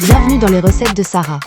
Bienvenue dans les recettes de Sarah.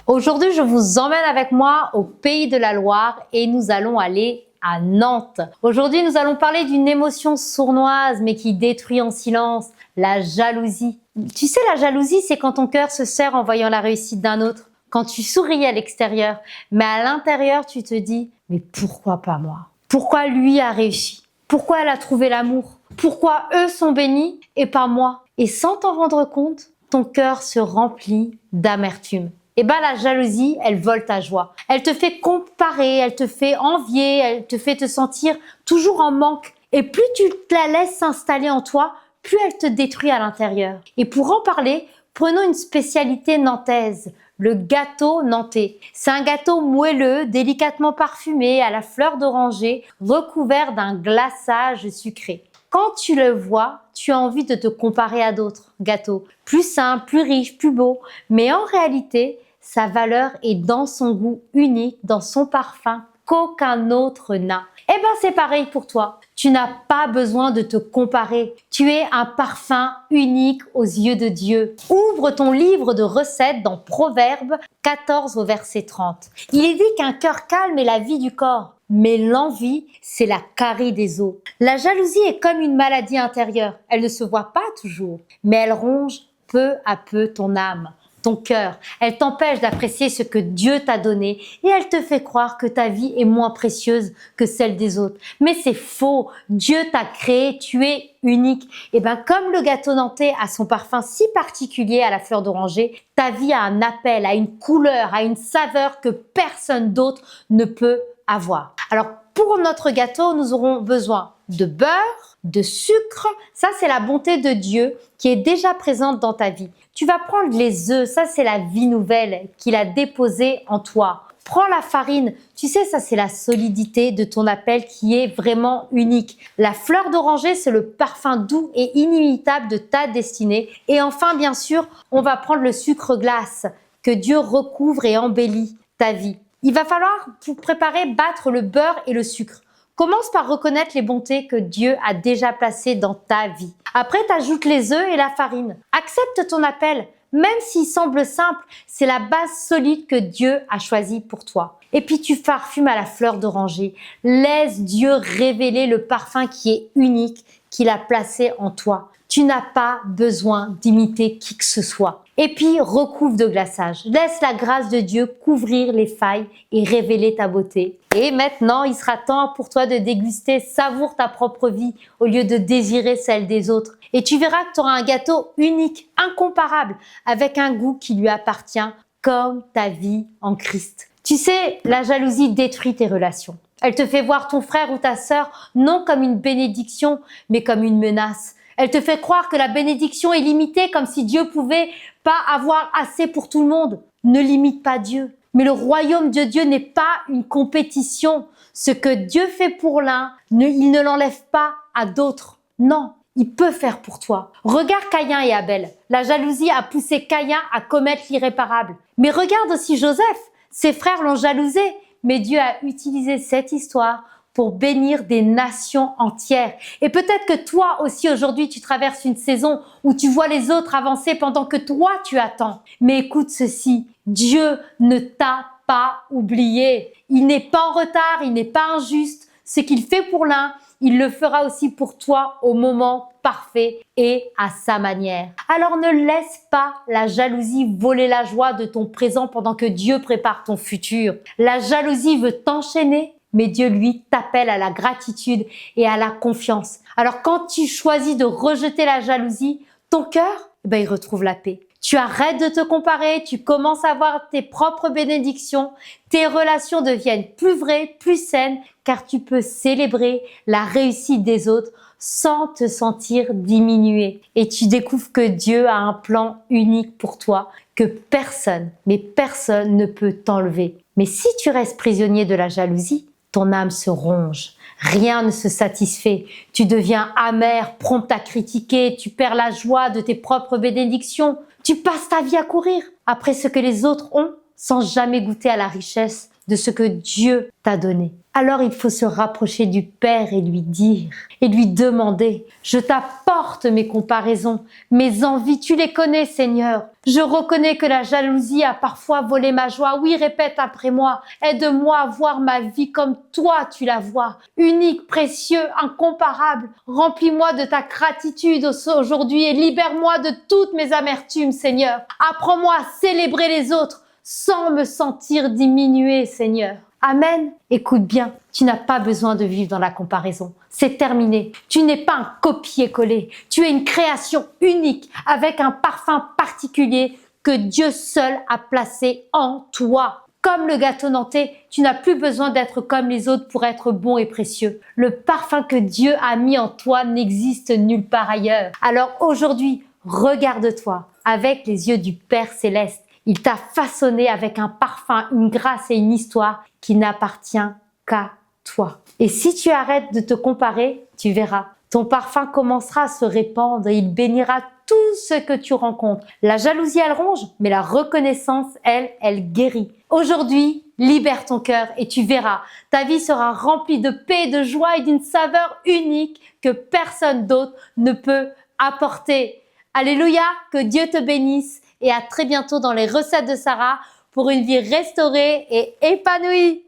Aujourd'hui, je vous emmène avec moi au pays de la Loire et nous allons aller à Nantes. Aujourd'hui, nous allons parler d'une émotion sournoise mais qui détruit en silence, la jalousie. Tu sais, la jalousie, c'est quand ton cœur se serre en voyant la réussite d'un autre, quand tu souris à l'extérieur, mais à l'intérieur, tu te dis « mais pourquoi pas moi ? Pourquoi lui a réussi ? Pourquoi elle a trouvé l'amour ? Pourquoi eux sont bénis et pas moi ?» Et sans t'en rendre compte, ton cœur se remplit d'amertume. Et bien la jalousie, elle vole ta joie. Elle te fait comparer, elle te fait envier, elle te fait te sentir toujours en manque. Et plus tu te la laisses s'installer en toi, plus elle te détruit à l'intérieur. Et pour en parler, prenons une spécialité nantaise, le gâteau nantais. C'est un gâteau moelleux, délicatement parfumé, à la fleur d'oranger, recouvert d'un glaçage sucré. Quand tu le vois, tu as envie de te comparer à d'autres gâteaux, plus simples, plus riches, plus beaux. Mais en réalité, sa valeur est dans son goût unique, dans son parfum qu'aucun autre n'a. Eh bien, c'est pareil pour toi. Tu n'as pas besoin de te comparer. Tu es un parfum unique aux yeux de Dieu. Ouvre ton livre de recettes dans Proverbes 14 au verset 30. Il est dit qu'un cœur calme est la vie du corps, mais l'envie, c'est la carie des os. La jalousie est comme une maladie intérieure. Elle ne se voit pas toujours, mais elle ronge peu à peu ton âme, ton cœur. Elle t'empêche d'apprécier ce que Dieu t'a donné et elle te fait croire que ta vie est moins précieuse que celle des autres. Mais c'est faux. Dieu t'a créé, tu es unique. Et bien, comme le gâteau nantais a son parfum si particulier à la fleur d'oranger, ta vie a un appel, a une couleur, a une saveur que personne d'autre ne peut avoir. Alors, pour notre gâteau, nous aurons besoin de beurre, de sucre. Ça, c'est la bonté de Dieu qui est déjà présente dans ta vie. Tu vas prendre les œufs. Ça, c'est la vie nouvelle qu'il a déposée en toi. Prends la farine. Tu sais, ça, c'est la solidité de ton appel qui est vraiment unique. La fleur d'oranger, c'est le parfum doux et inimitable de ta destinée. Et enfin, bien sûr, on va prendre le sucre glace que Dieu recouvre et embellit ta vie. Il va falloir, pour préparer, battre le beurre et le sucre. Commence par reconnaître les bontés que Dieu a déjà placées dans ta vie. Après, tu ajoutes les œufs et la farine. Accepte ton appel. Même s'il semble simple, c'est la base solide que Dieu a choisie pour toi. Et puis, tu parfumes à la fleur d'oranger. Laisse Dieu révéler le parfum qui est unique, qu'il a placé en toi. Tu n'as pas besoin d'imiter qui que ce soit. Et puis, recouvre de glaçage. Laisse la grâce de Dieu couvrir les failles et révéler ta beauté. Et maintenant, il sera temps pour toi de déguster, savoure ta propre vie au lieu de désirer celle des autres. Et tu verras que tu auras un gâteau unique, incomparable, avec un goût qui lui appartient, comme ta vie en Christ. Tu sais, la jalousie détruit tes relations. Elle te fait voir ton frère ou ta sœur non comme une bénédiction, mais comme une menace. Elle te fait croire que la bénédiction est limitée, comme si Dieu pouvait pas avoir assez pour tout le monde. Ne limite pas Dieu. Mais le royaume de Dieu n'est pas une compétition. Ce que Dieu fait pour l'un, il ne l'enlève pas à d'autres. Non, il peut faire pour toi. Regarde Caïn et Abel. La jalousie a poussé Caïn à commettre l'irréparable. Mais regarde aussi Joseph. Ses frères l'ont jalousé, mais Dieu a utilisé cette histoire pour bénir des nations entières. Et peut-être que toi aussi aujourd'hui, tu traverses une saison où tu vois les autres avancer pendant que toi, tu attends. Mais écoute ceci, Dieu ne t'a pas oublié. Il n'est pas en retard, il n'est pas injuste. Ce qu'il fait pour l'un, il le fera aussi pour toi au moment parfait et à sa manière. Alors ne laisse pas la jalousie voler la joie de ton présent pendant que Dieu prépare ton futur. La jalousie veut t'enchaîner, mais Dieu, lui, t'appelle à la gratitude et à la confiance. Alors, quand tu choisis de rejeter la jalousie, ton cœur, il retrouve la paix. Tu arrêtes de te comparer, tu commences à voir tes propres bénédictions, tes relations deviennent plus vraies, plus saines, car tu peux célébrer la réussite des autres sans te sentir diminué. Et tu découvres que Dieu a un plan unique pour toi, que personne, mais personne ne peut t'enlever. Mais si tu restes prisonnier de la jalousie, ton âme se ronge, rien ne se satisfait, tu deviens amer, prompt à critiquer, tu perds la joie de tes propres bénédictions, tu passes ta vie à courir après ce que les autres ont sans jamais goûter à la richesse de ce que Dieu t'a donné. Alors il faut se rapprocher du Père et lui dire, et lui demander, je t'apporte mes comparaisons, mes envies, tu les connais Seigneur. Je reconnais que la jalousie a parfois volé ma joie. Oui, répète après moi, aide-moi à voir ma vie comme toi tu la vois, unique, précieux, incomparable. Remplis-moi de ta gratitude aujourd'hui et libère-moi de toutes mes amertumes Seigneur. Apprends-moi à célébrer les autres sans me sentir diminué Seigneur. Amen. Écoute bien, tu n'as pas besoin de vivre dans la comparaison. C'est terminé. Tu n'es pas un copier-coller. Tu es une création unique avec un parfum particulier que Dieu seul a placé en toi. Comme le gâteau nantais, tu n'as plus besoin d'être comme les autres pour être bon et précieux. Le parfum que Dieu a mis en toi n'existe nulle part ailleurs. Alors aujourd'hui, regarde-toi avec les yeux du Père Céleste. Il t'a façonné avec un parfum, une grâce et une histoire qui n'appartient qu'à toi. Et si tu arrêtes de te comparer, tu verras, ton parfum commencera à se répandre et il bénira tout ce que tu rencontres. La jalousie, elle ronge, mais la reconnaissance, elle guérit. Aujourd'hui, libère ton cœur et tu verras, ta vie sera remplie de paix, de joie et d'une saveur unique que personne d'autre ne peut apporter. Alléluia, que Dieu te bénisse. Et à très bientôt dans les recettes de Sarah pour une vie restaurée et épanouie.